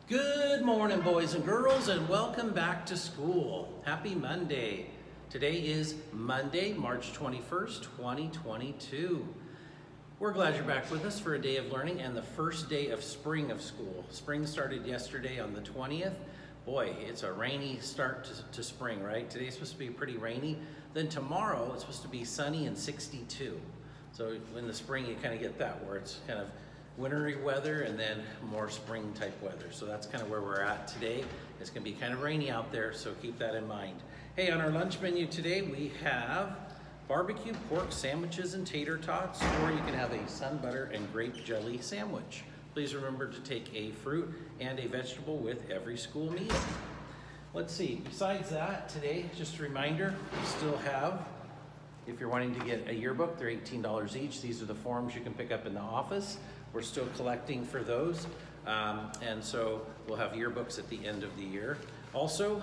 Good morning, boys and girls, and welcome back to school. Happy Monday. Today is Monday, March 21st, 2022. We're glad you're back with us for a day of learning and the first day of spring of school. Spring started yesterday on the 20th. Boy, it's a rainy start to spring, right? Today's supposed to be pretty rainy. Then tomorrow, it's supposed to be sunny and 62. So in the spring, you kind of get that where it's kind of wintry weather and then more spring type weather. So that's kind of where we're at today. It's gonna be kind of rainy out there, so keep that in mind. Hey, on our lunch menu today, we have barbecue pork sandwiches and tater tots, or you can have a sun butter and grape jelly sandwich. Please remember to take a fruit and a vegetable with every school meal. Let's see, besides that, today, just a reminder, we still have, if you're wanting to get a yearbook, they're $18 each. These are the forms you can pick up in the office. We're still collecting for those, and so we'll have yearbooks at the end of the year. Also,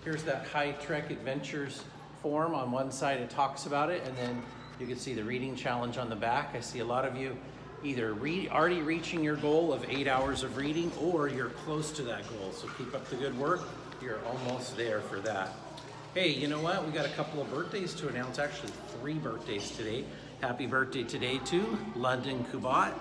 here's that High Trek Adventures form. On one side it talks about it, and then you can see the reading challenge on the back. I see a lot of you either already reaching your goal of 8 hours of reading, or you're close to that goal, so keep up the good work. You're almost there for that. Hey, you know what? We got a couple of birthdays to announce, actually 3 birthdays today. Happy birthday today to London Kubat.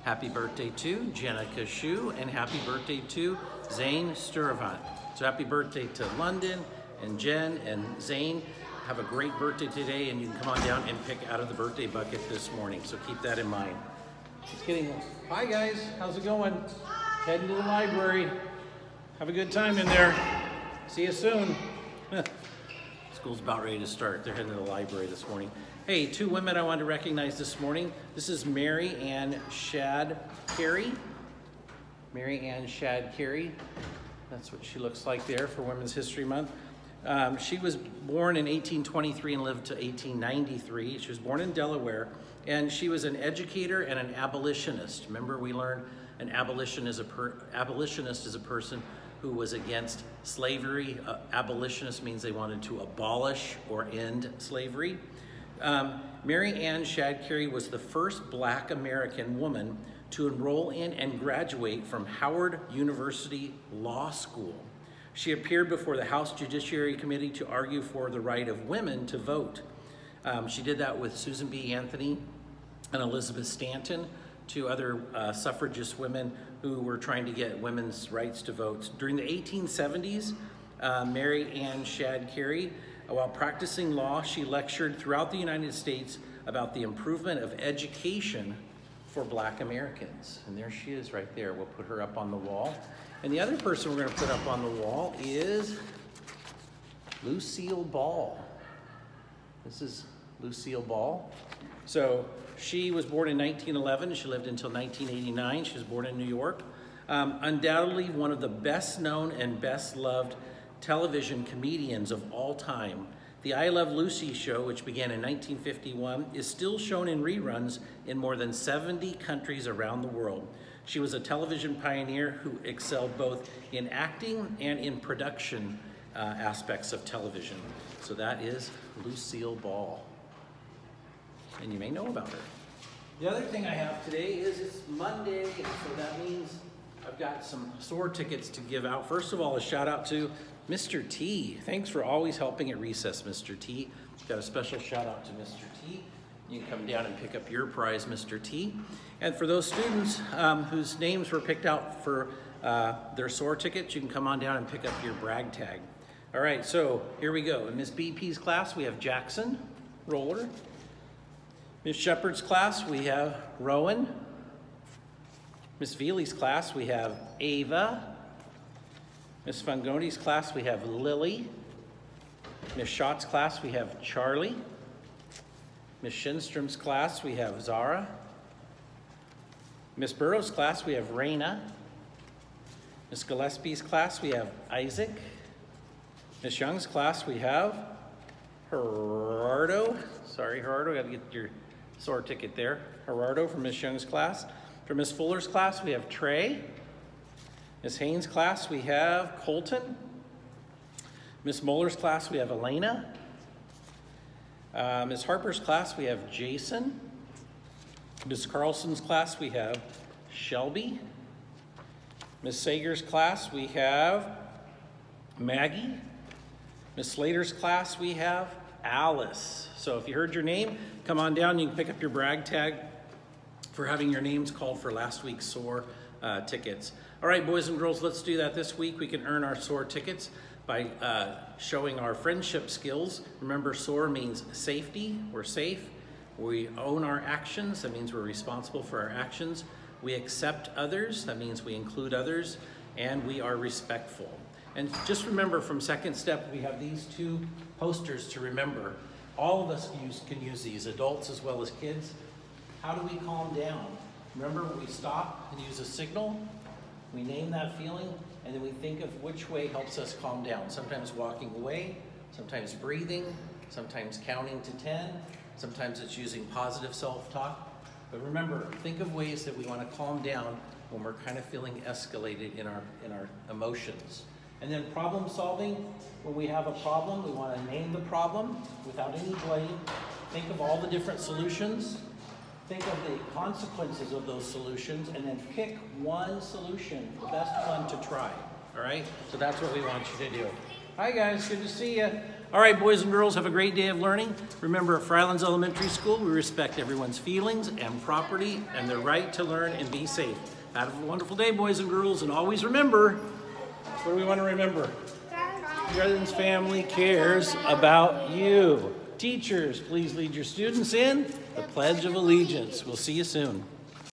Happy birthday to Jenica Shu, and happy birthday to Zane Sturavant. So happy birthday to London and Jen and Zane. Have a great birthday today, and you can come on down and pick out of the birthday bucket this morning. So keep that in mind. Just kidding. Hi guys, how's it going? Heading to the library. Have a good time in there. See you soon. School's about ready to start. They're heading to the library this morning. Hey, 2 women I wanted to recognize this morning. This is Mary Ann Shad Carey. Mary Ann Shad Carey. That's what she looks like there for Women's History Month. She was born in 1823 and lived to 1893. She was born in Delaware, and she was an educator and an abolitionist. Remember, we learned an abolitionist is a person who was against slavery. Abolitionist means they wanted to abolish or end slavery. Mary Ann Shad Carey was the first Black American woman to enroll in and graduate from Howard University Law School. She appeared before the House Judiciary Committee to argue for the right of women to vote. She did that with Susan B. Anthony and Elizabeth Stanton, 2 other suffragist women who were trying to get women's rights to vote. During the 1870s, Mary Ann Shad Carey, while practicing law, she lectured throughout the United States about the improvement of education for Black Americans. And there she is right there. We'll put her up on the wall. And the other person we're going to put up on the wall is Lucille Ball. This is Lucille Ball. So she was born in 1911. She lived until 1989. She was born in New York. Undoubtedly one of the best known and best loved television comedians of all time. The I Love Lucy show, which began in 1951, is still shown in reruns in more than 70 countries around the world. She was a television pioneer who excelled both in acting and in production aspects of television. So that is Lucille Ball. And you may know about her. The other thing I have today is it's Monday, so that means I've got some SOAR tickets to give out. First of all, a shout out to Mr. T. Thanks for always helping at recess, Mr. T. Got a special shout out to Mr. T. You can come down and pick up your prize, Mr. T. And for those students whose names were picked out for their SOAR tickets, you can come on down and pick up your brag tag. All right, so here we go. In Miss BP's class, we have Jackson, roller. Miss Shepard's class, we have Rowan. Miss Veely's class, we have Ava. Miss Fungoni's class, we have Lily. Miss Schott's class, we have Charlie. Miss Shinstrom's class, we have Zara. Miss Burrow's class, we have Raina. Miss Gillespie's class, we have Isaac. Miss Young's class, we have Gerardo. Sorry, Gerardo, gotta get your SOAR ticket there. Gerardo from Miss Young's class. For Miss Fuller's class, we have Trey. Miss Haynes' class, we have Colton. Miss Muller's class, we have Elena. Miss Harper's class, we have Jason. Miss Carlson's class, we have Shelby. Miss Sager's class, we have Maggie. Miss Slater's class, we have Alice. So if you heard your name, come on down. You can pick up your brag tag for having your names called for last week's SOAR tickets. All right, boys and girls, let's do that this week. We can earn our SOAR tickets by showing our friendship skills. Remember, SOAR means safety. We're safe. We own our actions. That means we're responsible for our actions. We accept others. That means we include others. And we are respectful. And just remember, from second step, we have these two posters to remember. All of us can use these, adults as well as kids. How do we calm down? Remember, when we stop and use a signal, we name that feeling, and then we think of which way helps us calm down. Sometimes walking away, sometimes breathing, sometimes counting to 10, sometimes it's using positive self-talk. But remember, think of ways that we want to calm down when we're kind of feeling escalated in our emotions. And then problem solving, when we have a problem, we want to name the problem without any blame. Think of all the different solutions. Think of the consequences of those solutions, and then pick one solution, the best one to try. All right? So that's what we want you to do. Hi guys, good to see you. All right, boys and girls, have a great day of learning. Remember, at Frylands Elementary School, we respect everyone's feelings and property and their right to learn and be safe. Have a wonderful day, boys and girls, and always remember, what do we want to remember? Frylands family cares about you. Teachers, please lead your students in the Pledge of Allegiance. We'll see you soon.